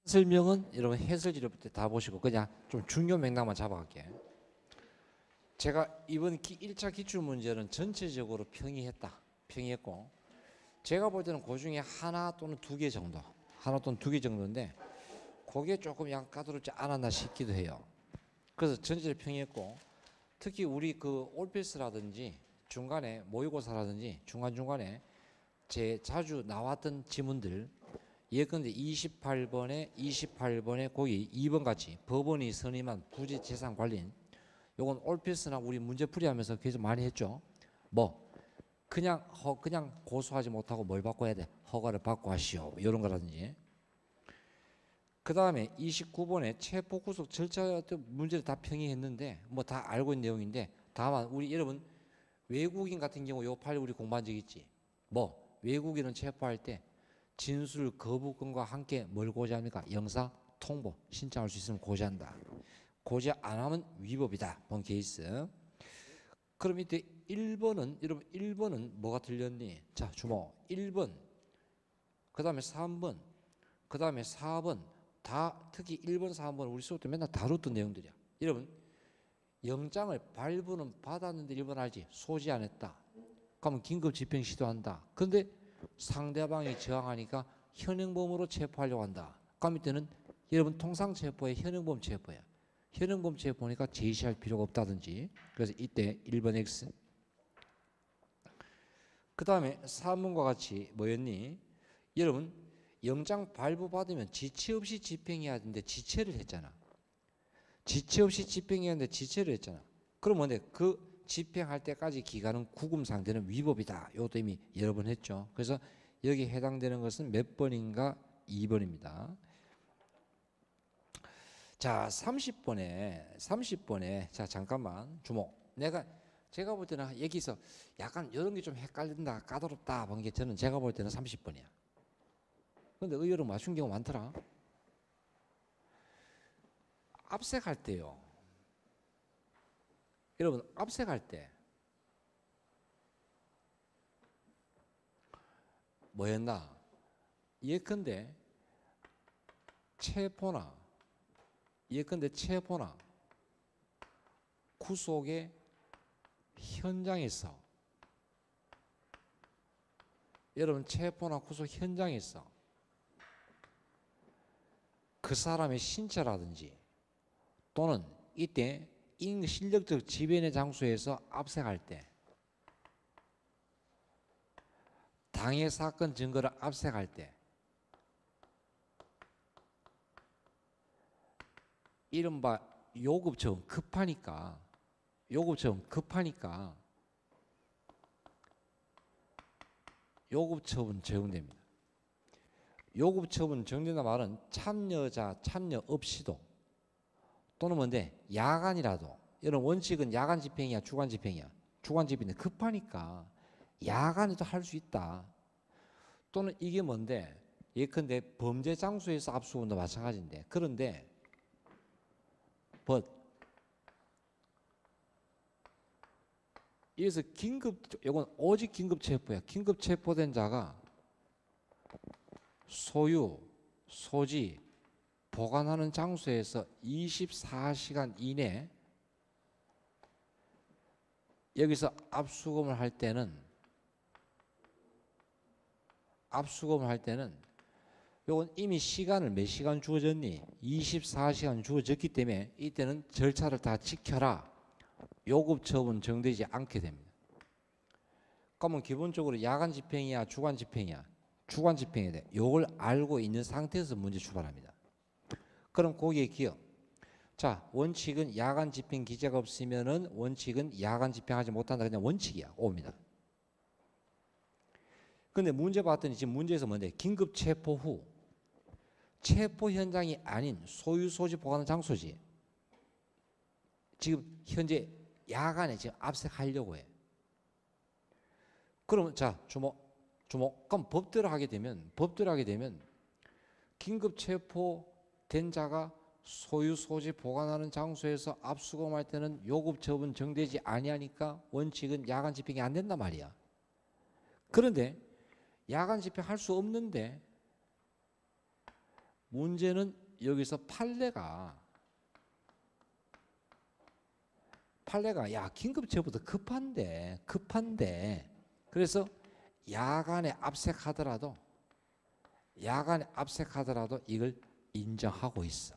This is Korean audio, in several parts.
설명은 여러분 해설지부터 다 보시고 그냥 좀 중요 맥락만 잡아갈게. 제가 이번 1차 기출문제는 전체적으로 평이했고 제가 볼 때는 그 중에 하나 또는 두 개 정도인데 그게 조금 약간 까다롭지 않았나 싶기도 해요. 그래서 전체를 평이했고 특히 우리 그 올필스라든지 중간에 모의고사라든지 중간중간에 제 자주 나왔던 지문들 예컨대 28번에 거기 2번 같이 법원이 선임한 부재재산 관련 요건 올필스나 우리 문제풀이 하면서 계속 많이 했죠. 뭐 그냥 고소하지 못하고 뭘 바꿔야 돼? 허가를 받고 하시오. 이런 거라든지. 그 다음에 29번에 체포구속 절차 문제를 다 평이했는데 뭐 다 알고 있는 내용인데 다만 우리 여러분 외국인 같은 경우 요 파일 우리 공부한 적 있지. 뭐 외국인은 체포할 때 진술 거부권과 함께 뭘 고지합니까? 영사 통보 신청할 수 있으면 고지한다. 고지 안 하면 위법이다. 본 케이스. 그럼 이때 1번은 여러분 1번은 뭐가 틀렸니? 자 주목 1번 그 다음에 3번 그 다음에 4번 다 특히 1번 4번 우리 수업 때 맨날 다뤘던 내용들이야. 여러분 영장을 발부는 받았는데 1번 알지? 소지 안 했다. 그러면 긴급 집행 시도한다. 근데 상대방이 저항하니까 현행범으로 체포하려고 한다. 그럼 이때는 여러분 통상체포에 현행범 체포야. 현행범 체포니까 제시할 필요가 없다든지. 그래서 이때 1번 X. 그 다음에 3번과 같이 뭐였니? 여러분 영장 발부 받으면 지체 없이 집행해야 되는데 지체를 했잖아. 지체 없이 집행해야 하는데 지체를 했잖아. 그러면 그 집행할 때까지 기간은 구금 상태는 위법이다. 이것도 이미 여러 번 했죠. 그래서 여기 해당되는 것은 몇 번인가? 2번입니다. 자, 30번에 자 잠깐만 주목. 제가 볼 때는 여기서 약간 이런 게 좀 헷갈린다, 까다롭다 본 게 저는 제가 볼 때는 30번이야. 근데 의외로 맞춘 경우 많더라. 압색할 때요. 여러분 압색할 때 뭐였나? 예컨대 체포나 구속의 현장에서 여러분 체포나 구속 현장에서 그 사람의 신체라든지 또는 이때 실력적 지배인의 장소에서 압색할 때 당해 사건 증거를 압색할 때 이른바 요급처분 급하니까 요급처분 적용됩니다. 요급처분 적용된다 말은 참여 없이도 또는 뭔데 야간이라도 이런 원칙은 야간 집행이야 주간 집행이야. 주간 집행인데 급하니까 야간에도 할 수 있다. 또는 이게 뭔데 예컨대 범죄 장소에서 압수금도 마찬가지인데 그런데 이래서 이건 오직 긴급 체포야. 긴급 체포된 자가 소유, 소지, 보관하는 장소에서 24시간 이내 여기서 압수금을 할 때는 요건 이미 시간을 몇 시간 주어졌니? 24시간 주어졌기 때문에 이때는 절차를 다 지켜라. 요급처분 정되지 않게 됩니다. 그러면 기본적으로 야간 집행이야 주간 집행이야? 주간 집행해야 돼. 요걸 알고 있는 상태에서 문제 출발합니다. 그럼 거기에 기억. 자, 원칙은 야간 집행 기재가 없으면은 원칙은 야간 집행하지 못한다. 그냥 원칙이야. 옵니다. 근데 문제 봤더니 지금 문제에서 뭔데? 긴급 체포 후 체포 현장이 아닌 소유 소지 보관하는 장소지. 지금 현재 야간에 지금 압색하려고 해. 그러면 자, 주목. 그럼 법대로 하게 되면 긴급 체포된 자가 소유 소지 보관하는 장소에서 압수검할 때는 요급 처분 정되지 아니하니까 원칙은 야간 집행이 안 된단 말이야. 그런데 야간 집행할 수 없는데 문제는 여기서 판례가 야 긴급처보다 급한데 그래서 야간에 압색하더라도 이걸 인정하고 있어.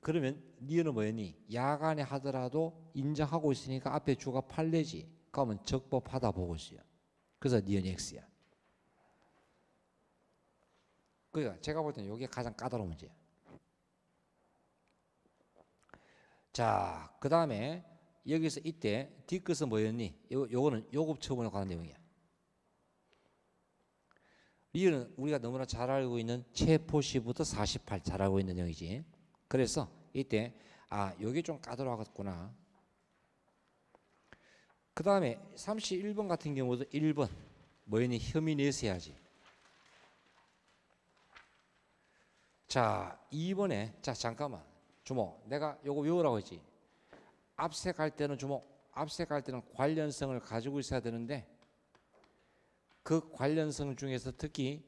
그러면 니은은 뭐였니? 야간에 하더라도 인정하고 있으니까 앞에 주가 판례지. 그러면 적법하다 보고 있어요. 그래서 니은이 X야. 그러니까 제가 볼 때는 이게 가장 까다로운 문제야. 자, 그 다음에 여기서 이때 뒤끝은 뭐였니? 요거는 요급 처분에 관한 내용이야. 리을은 우리가 너무나 잘 알고 있는 체포시부터 48 잘 알고 있는 내용이지. 그래서 이때 요게 좀 까다로웠구나. 그 다음에 31번 같은 경우도 1번 뭐였니? 혐의 내세야지. 자, 2번에 잠깐만. 주목, 내가 요거 외우라고 했지. 압색할 때는 관련성을 가지고 있어야 되는데 그 관련성 중에서 특히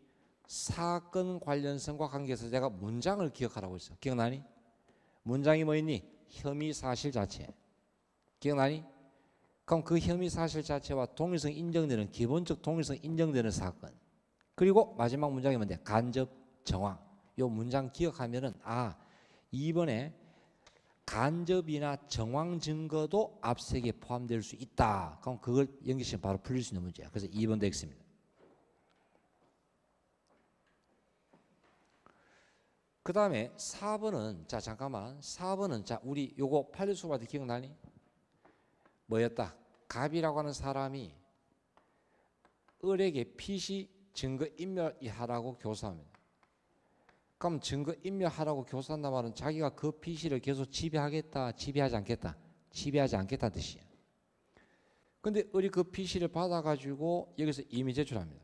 사건 관련성과 관계해서 내가 문장을 기억하라고 했어. 기억나니? 문장이 뭐였니? 혐의 사실 자체. 기억나니? 그럼 그 혐의 사실 자체와 동일성 인정되는 기본적 동일성 인정되는 사건. 그리고 마지막 문장이 뭔데? 간접 정황. 요 문장 기억하면은 이번에 간접이나 정황 증거도 압색에 포함될 수 있다. 그럼 그걸 연기시키면 바로 풀릴 수 있는 문제야. 그래서 2번도 X입니다. 그 다음에 4번은 잠깐만 4번은 우리 요거 판례수업할 때 기억나니? 뭐였다? 갑이라고 하는 사람이 을에게 피시 증거 인멸하라고 교사합니다. 그럼 증거 인멸하라고 교사한다 말은 자기가 그 피시를 계속 지배하겠다, 지배하지 않겠다, 지배하지 않겠다는 뜻이야. 근데 을이 그 피시를 받아가지고 여기서 이미 제출합니다.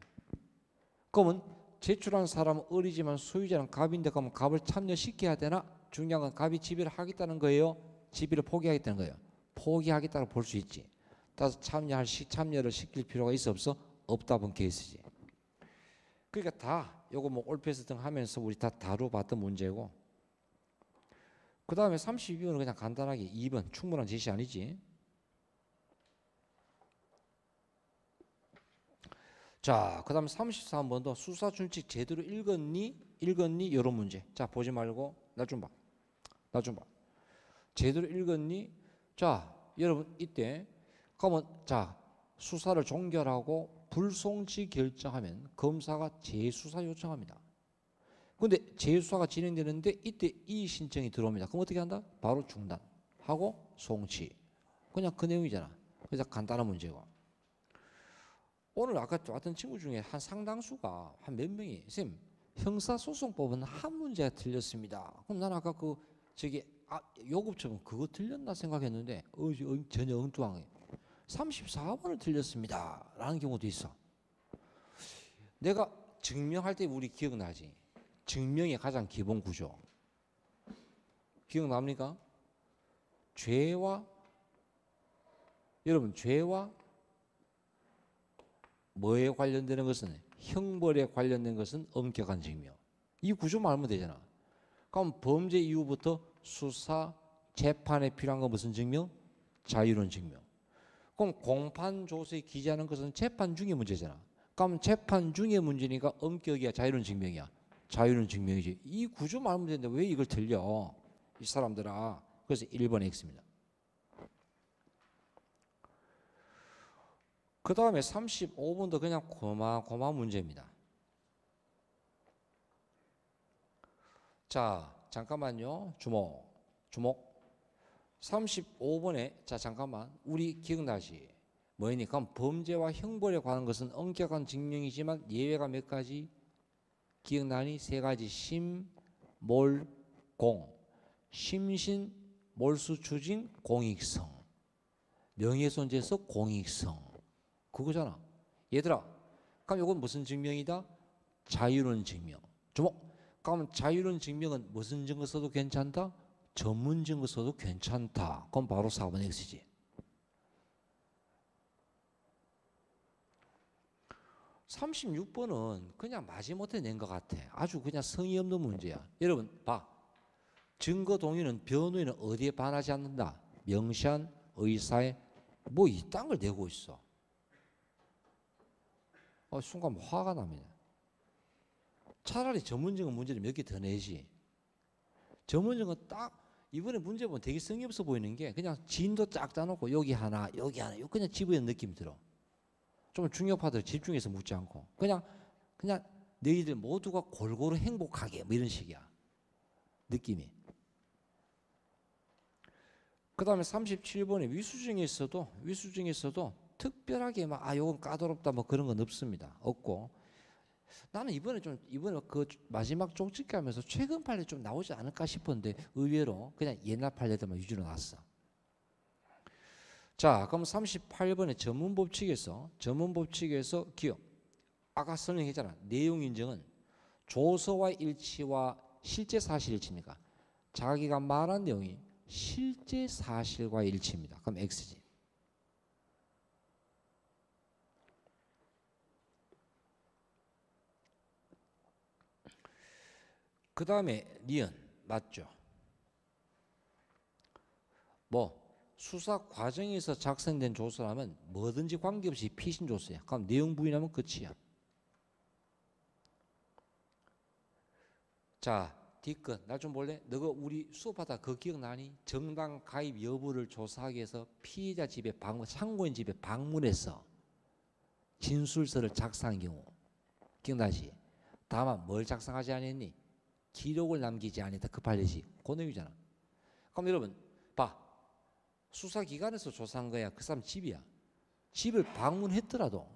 그러면 제출한 사람은 을이지만 소유자는 갑인데 그러면 갑을 참여시켜야 되나? 중요한 건 갑이 지배를 하겠다는 거예요? 지배를 포기하겠다는 거예요? 포기하겠다고 볼 수 있지. 따라서 참여를 시킬 필요가 있어 없어? 없다 본 케이스지. 그러니까 다 요거 뭐 올패스 등 하면서 우리 다 다뤄봤던 문제고, 그 다음에 32번은 그냥 간단하게 2번 충분한 제시 아니지. 자, 그 다음에 33번도 수사준칙 제대로 읽었니? 이런 문제. 자, 보지 말고 나 좀 봐. 제대로 읽었니? 자, 여러분 이때 그러면 수사를 종결하고 불송치 결정하면 검사가 재수사 요청합니다. 근데 재수사가 진행되는데 이때 이의 신청이 들어옵니다. 그럼 어떻게 한다? 바로 중단하고 송치. 그냥 그 내용이잖아. 그래서 간단한 문제고. 오늘 아까 왔던 친구 중에 한 상당수가 한 몇 명이 선생님 형사소송법은 한 문제가 틀렸습니다. 그럼 난 아까 요급처분 그거 틀렸나 생각했는데 전혀 엉뚱하게 34번을 틀렸습니다 라는 경우도 있어. 내가 증명할 때 우리 기억나지? 증명의 가장 기본 구조 기억납니까? 여러분 죄와 뭐에 관련되는 것은 형벌에 관련된 것은 엄격한 증명. 이 구조만 알면 되잖아. 그럼 범죄 이후부터 수사, 재판에 필요한 건 무슨 증명? 자유로운 증명. 그럼 공판 조서에 기재하는 것은 재판 중의 문제잖아. 그럼 재판 중의 문제니까 엄격이야, 자유로운 증명이야? 자유로운 증명이지. 이 구조만 알면 되는데 왜 이걸 틀려? 이 사람들아. 그래서 1번 X입니다. 그 다음에 35번도 그냥 고마 문제입니다. 자, 잠깐만요. 주목. 35번에 잠깐만 우리 기억나지? 뭐니? 그럼 범죄와 형벌에 관한 것은 엄격한 증명이지만 예외가 몇 가지? 기억나니? 3가지. 심, 몰, 공. 심신, 몰수, 추징, 공익성. 명예훼손죄에서 공익성. 그거잖아. 얘들아, 그럼 이건 무슨 증명이다? 자유로운 증명. 주목. 그럼 자유로운 증명은 무슨 증거 써도 괜찮다? 전문 증거 써도 괜찮다. 그럼 바로 4번 X지. 36번은 그냥 마지못해 낸 것 같아. 아주 그냥 성의 없는 문제야. 여러분 봐. 증거 동의는 변호인은 어디에 반하지 않는다. 명시한 의사에 뭐 이딴 걸 내고 있어. 순간 화가 납니다. 차라리 전문증거 문제를 몇 개 더 내지. 전문증거 딱 이번에 문제 보면 되게 성의 없어 보이는 게 그냥 진도 쫙 짜놓고 여기 하나 여기 하나 이거 그냥 집어넣는 느낌이 들어. 좀 중요파들 집중해서 묻지 않고 그냥 너희들 모두가 골고루 행복하게 뭐 이런 식이야. 느낌이. 그 다음에 37번에 위수중에서도 특별하게 막 요건 까다롭다 뭐 그런 건 없습니다. 없고 나는 이번에 그 마지막 쪽집게 하면서 최근 판례 좀 나오지 않을까 싶었는데 의외로 그냥 옛날 판례들만 위주로 나왔어. 자, 그럼 38번에 전문법칙에서 기억. 아까 설명했잖아. 내용 인정은 조서와 일치와 실제 사실 일치입니까? 자기가 말한 내용이 실제 사실과 일치입니다. 그럼 X지. 그 다음에 니은 맞죠? 뭐 수사 과정에서 작성된 조서라면 뭐든지 관계없이 피신 조서야. 그럼 내용 부인하면 끝이야. 자, 뒤끝 나 좀 볼래? 너가 우리 수업하다 그거 기억나니? 정당 가입 여부를 조사하기 위해서 피해자 집에 참고인 집에 방문해서 진술서를 작성한 경우 기억나지? 다만 뭘 작성하지 않았니? 기록을 남기지 않았다. 그 판례지. 그 내용이잖아. 그럼 여러분 봐. 수사기관에서 조사한 거야. 그 사람 집이야. 집을 방문했더라도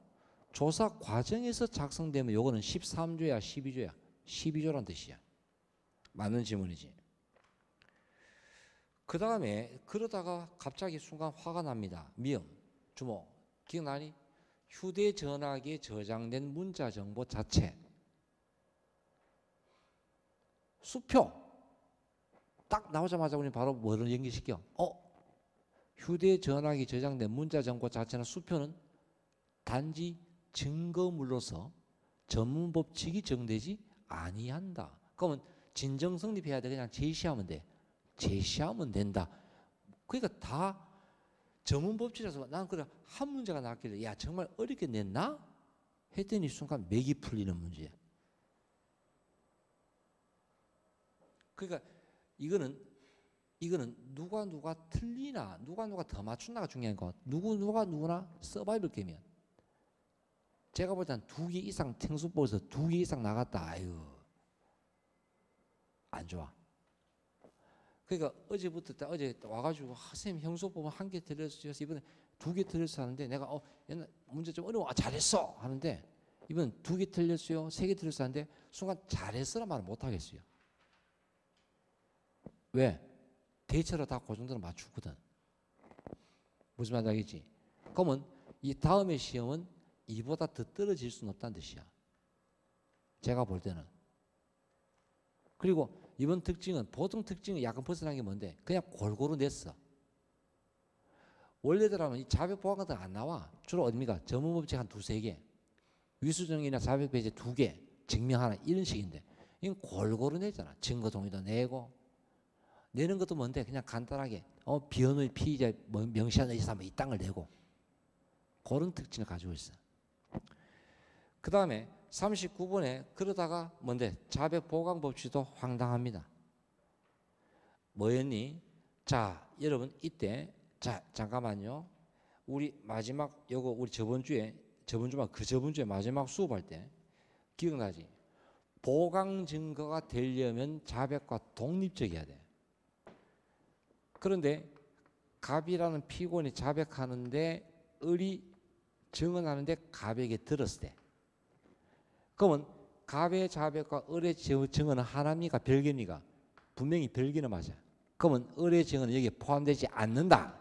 조사 과정에서 작성되면 요거는 13조야 12조야. 12조란 뜻이야. 맞는 질문이지. 그 다음에 그러다가 갑자기 순간 화가 납니다. 미음, 주목. 기억나니? 휴대전화기에 저장된 문자 정보 자체. 수표. 딱 나오자마자 우리 바로 뭐를 연기시켜? 휴대전화기에 저장된 문자 정보 자체는 수표는 단지 증거물로서 전문법칙이 정되지 아니한다. 그러면 진정 성립해야 돼. 그냥 제시하면 돼. 제시하면 된다. 그러니까 다 전문법칙이라서 나는 그래 한 문제가 나왔길래 야 정말 어렵게 냈나? 했더니 순간 맥이 풀리는 문제야. 그러니까 이거는 누가 틀리나 누가 더 맞춘다가 중요한 거. 누구나 서바이벌 게임이야. 제가 볼 때는 2개 이상 탱수법에서 2개 이상 나갔다. 아유 안 좋아. 그러니까 어제 와가지고 선생님 형수법은 1개 틀렸어요. 이번에 2개 틀렸어 하는데 내가 옛날 문제 좀 어려워. 잘했어 하는데 이번 2개 틀렸어요. 3개 틀렸어 하는데 순간 잘했어란 말을 못 하겠어요. 왜? 대체로 다 그 정도는 맞추거든. 무슨 말인지 알겠지? 그러면 이 다음의 시험은 이보다 더 떨어질 수는 없다는 뜻이야. 제가 볼 때는. 그리고 이번 특징은 보통 특징은 약간 벗어난 게 뭔데? 그냥 골고루 냈어. 원래대로라면 이 자백 보안 같은 거 안 나와. 주로 어딥니까? 전문법칙 한 2-3개. 위수정이나 자백 배제 2개. 증명 하나 이런 식인데 이건 골고루 내잖아. 증거 동의도 내고 내는 것도 뭔데 그냥 간단하게 변호인 피의자 명시한 의사 뭐 이딴 걸 내고 그런 특징을 가지고 있어. 그 다음에 39번에 그러다가 뭔데 자백 보강 법칙도 황당합니다. 뭐였니? 자 여러분 이때 자 잠깐만요. 우리 마지막 요거 우리 저번 주에 마지막 수업할 때 기억나지? 보강 증거가 되려면 자백과 독립적이어야 돼. 그런데 갑이라는 피고인이 자백하는데 을이 증언하는데 갑에게 들었을 때 그러면 갑의 자백과 을의 증언은 하나입니까? 별개입니까? 분명히 별개는 맞아. 그러면 을의 증언은 여기에 포함되지 않는다.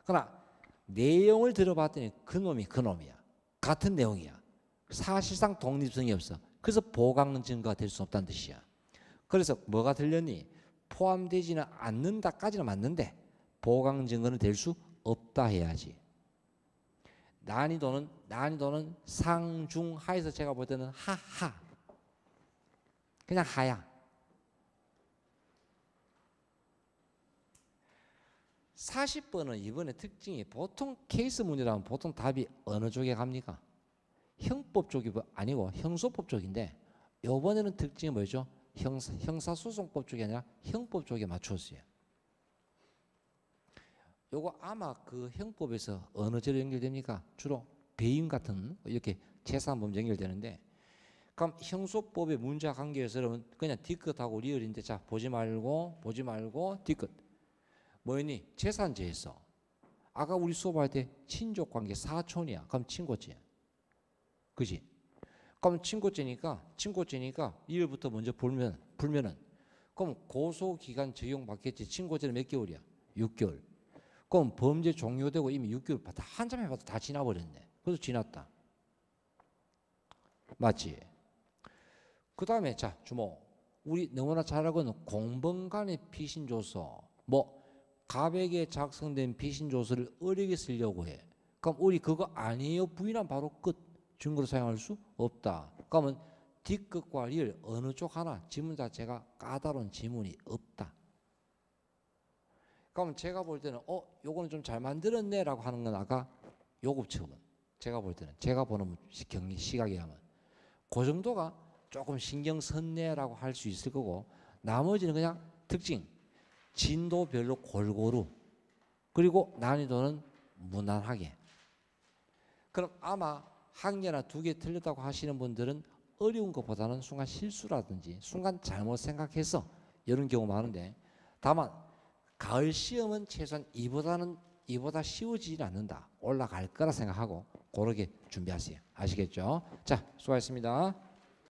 그러나 내용을 들어봤더니 그놈이야. 같은 내용이야. 사실상 독립성이 없어. 그래서 보강 증거가 될 수 없다는 뜻이야. 그래서 뭐가 들렸니? 포함되지는 않는다까지는 맞는데 보강 증거는 될 수 없다 해야지. 난이도는 상중하에서 제가 볼 때는 하하. 그냥 하야. 40번은 이번에 특징이 보통 케이스 문제라면 보통 답이 어느 쪽에 갑니까? 형법 쪽이 아니고 형소법 쪽인데 이번에는 특징이 뭐죠? 형사소송법 쪽이 아니라 형법 쪽에 맞췄어요. 요거 아마 그 형법에서 어느 죄로 연결됩니까? 주로 배임 같은 이렇게 재산범죄 연결되는데 그럼 형소법의 문제와 관계에서는 그냥 뒤끝하고 리얼인데 자 보지 말고 뒤끝 뭐였니? 재산죄에서 아까 우리 수업할 때 친족관계 사촌이야. 그럼 친고죄. 그지? 그럼 친고죄니까 2월부터 먼저 불면은 그럼 고소기간 적용받겠지. 친고죄는 몇 개월이야? 6개월. 그럼 범죄 종료되고 이미 6개월 다 한참 해봐도 다 지나버렸네. 그래서 지났다. 맞지? 그 다음에 자 주목. 우리 너무나 잘 알고 있는 공범간의 피신조서 뭐 갑에게 작성된 피신조서를 어리게 쓰려고 해. 그럼 우리 그거 아니에요 부인하면 바로 끝. 증거로 사용할 수 없다. 그러면 뒤끝과 리을 어느 쪽 하나 지문 자체가 까다로운 지문이 없다. 그러면 제가 볼 때는 요거는 좀 잘 만들었네 라고 하는 건 아까 요급처분. 제가 볼 때는 제가 보는 시각에 하면 그 정도가 조금 신경 썼네 라고 할 수 있을 거고 나머지는 그냥 특징 진도별로 골고루 그리고 난이도는 무난하게. 그럼 아마 한 개나 두 개 틀렸다고 하시는 분들은 어려운 것보다는 순간 실수라든지 순간 잘못 생각해서 이런 경우 많은데 다만 가을 시험은 최소한 이보다 쉬워지지 않는다. 올라갈 거라 생각하고 그렇게 준비하세요. 아시겠죠? 자, 수고하셨습니다.